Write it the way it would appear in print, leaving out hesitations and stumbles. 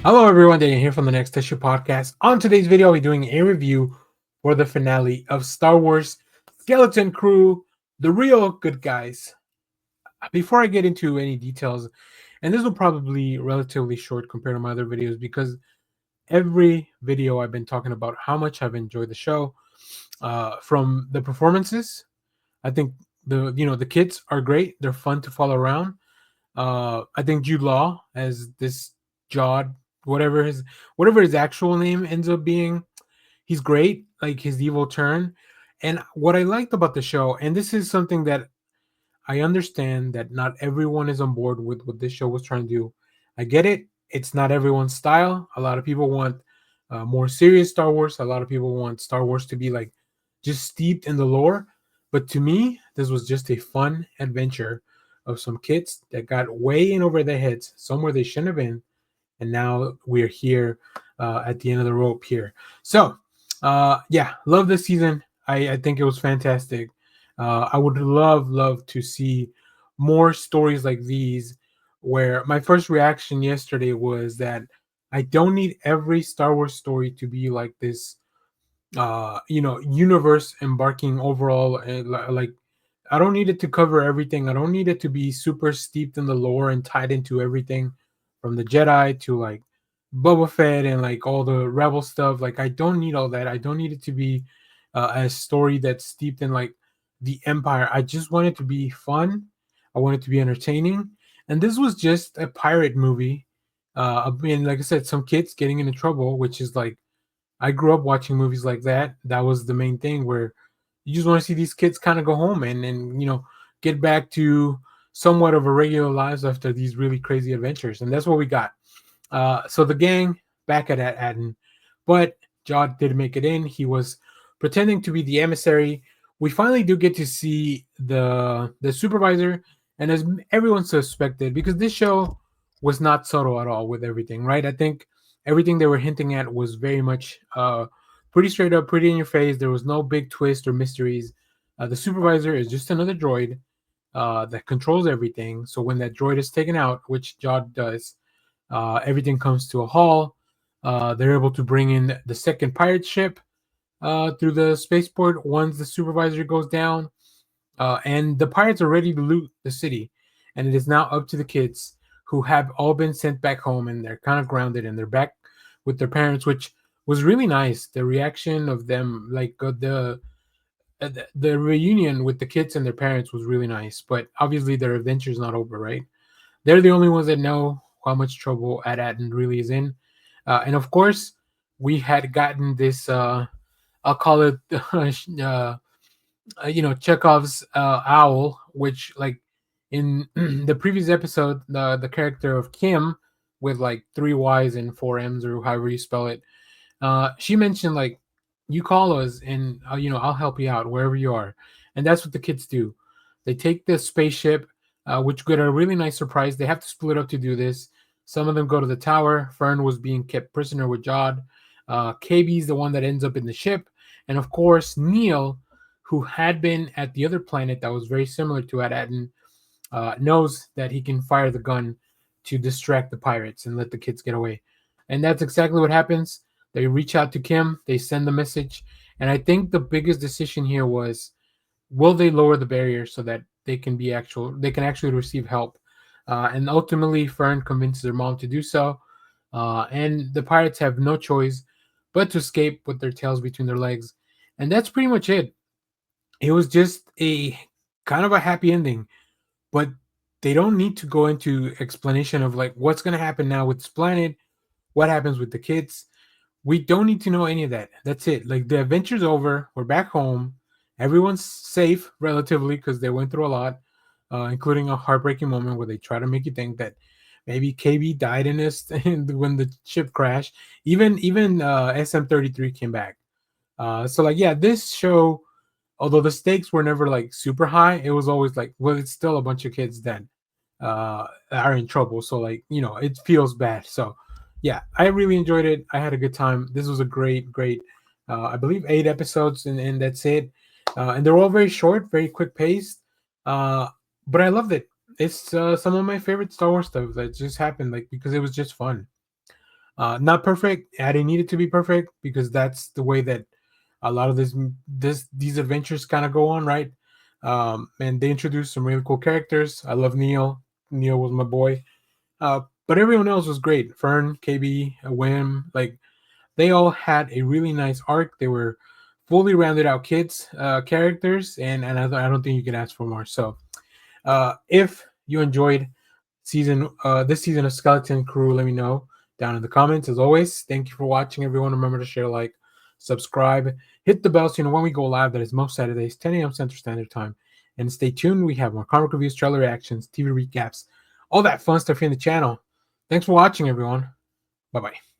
Hello, everyone. Daniel here from the Next Issue Podcast. On today's video, I'll be doing a review for the finale of Star Wars Skeleton Crew, the real good guys. Before I get into any details, and this will probably be relatively short compared to my other videos because every video I've been talking about how much I've enjoyed the show, from the performances. I think the kids are great. They're fun to follow around. I think Jude Law as this Jod, whatever his actual name ends up being, he's great. Like his evil turn, and what I liked about the show, and this is something that I understand that not everyone is on board with what this show was trying to do. I get it. It's not everyone's style. A lot of people want more serious Star Wars. A lot of people want Star Wars to be like just steeped in the lore. But to me, this was just a fun adventure of some kids that got way in over their heads, somewhere they shouldn't have been, and now we're here at the end of the rope here. So, yeah, love this season. I think it was fantastic. I would love to see more stories like these. Where my first reaction yesterday was that I don't need every Star Wars story to be like this, universe embarking overall. Like, I don't need it to cover everything. I don't need it to be super steeped in the lore and tied into everything from the Jedi to like Boba Fett and like all the Rebel stuff. Like, I don't need all that. I don't need it to be a story that's steeped in like the Empire. I just want it to be fun. I want it to be entertaining. And this was just a pirate movie. I mean, like I said, some kids getting into trouble, which is like I grew up watching movies like that. That was the main thing where you just want to see these kids kind of go home and get back to somewhat of a regular lives after these really crazy adventures, and that's what we got. So the gang back at Aden, but Jod did make it in. He was pretending to be the emissary. We finally do get to see the supervisor, and as everyone suspected, because this show was not subtle at all with everything, right? I think everything they were hinting at was very much pretty straight up, pretty in your face. There was no big twist or mysteries. The supervisor is just another droid that controls everything. So when that droid is taken out, which Jod does, everything comes to a halt. They're able to bring in the second pirate ship through the spaceport once the supervisor goes down. And the pirates are ready to loot the city. And it is now up to the kids who have all been sent back home and they're kind of grounded and they're back with their parents, which was really nice. The reaction of them, like the reunion with the kids and their parents was really nice. But obviously, their adventure's not over, right? They're the only ones that know how much trouble Ad really is in. And of course, we had gotten this, I'll call it, Chekhov's owl, which, like, in the previous episode, the character of Kim, with like three Y's and four M's, or however you spell it, she mentioned, like, you call us and I'll help you out wherever you are. And that's what the kids do. They take the spaceship, which got a really nice surprise. They have to split up to do this. Some of them go to the tower. Fern was being kept prisoner with Jod. KB's the one that ends up in the ship. And of course, Neil, who had been at the other planet that was very similar to At knows that he can fire the gun to distract the pirates and let the kids get away. And that's exactly what happens. They reach out to Kim, they send the message. And I think the biggest decision here was, will they lower the barrier so that they can actually receive help? And ultimately, Fern convinces her mom to do so. And the pirates have no choice but to escape with their tails between their legs. And that's pretty much it. It was just a kind of a happy ending, but they don't need to go into explanation of like what's going to happen now with this planet, what happens with the kids. We don't need to know any of that. That's it. Like, the adventure's over. We're back home. Everyone's safe relatively because they went through a lot, including a heartbreaking moment where they try to make you think that maybe KB died in this when the ship crashed. Even SM-33 came back. So like, yeah, this show, although the stakes were never like super high, it was always like, well, it's still a bunch of kids that are in trouble. So like, it feels bad. So yeah, I really enjoyed it. I had a good time. This was a great, I believe 8 episodes, and that's it. And they're all very short, very quick paced. Uh, but I loved it. It's some of my favorite Star Wars stuff that just happened, like, because it was just fun. Not perfect. I didn't need it to be perfect because that's the way that a lot of these adventures kind of go on, right? And they introduced some really cool characters. I love Neil. Neil was my boy. But everyone else was great. Fern, KB, Wim, like they all had a really nice arc. They were fully rounded out kids characters, and I don't think you can ask for more. So if you enjoyed this season of Skeleton Crew, let me know down in the comments. As always, thank you for watching, everyone. Remember to share, like, subscribe, hit the bell so you know when we go live. That is most Saturdays, 10 a.m. Central Standard Time. And stay tuned. We have more comic reviews, trailer reactions, TV recaps, all that fun stuff here in the channel. Thanks for watching, everyone. Bye bye.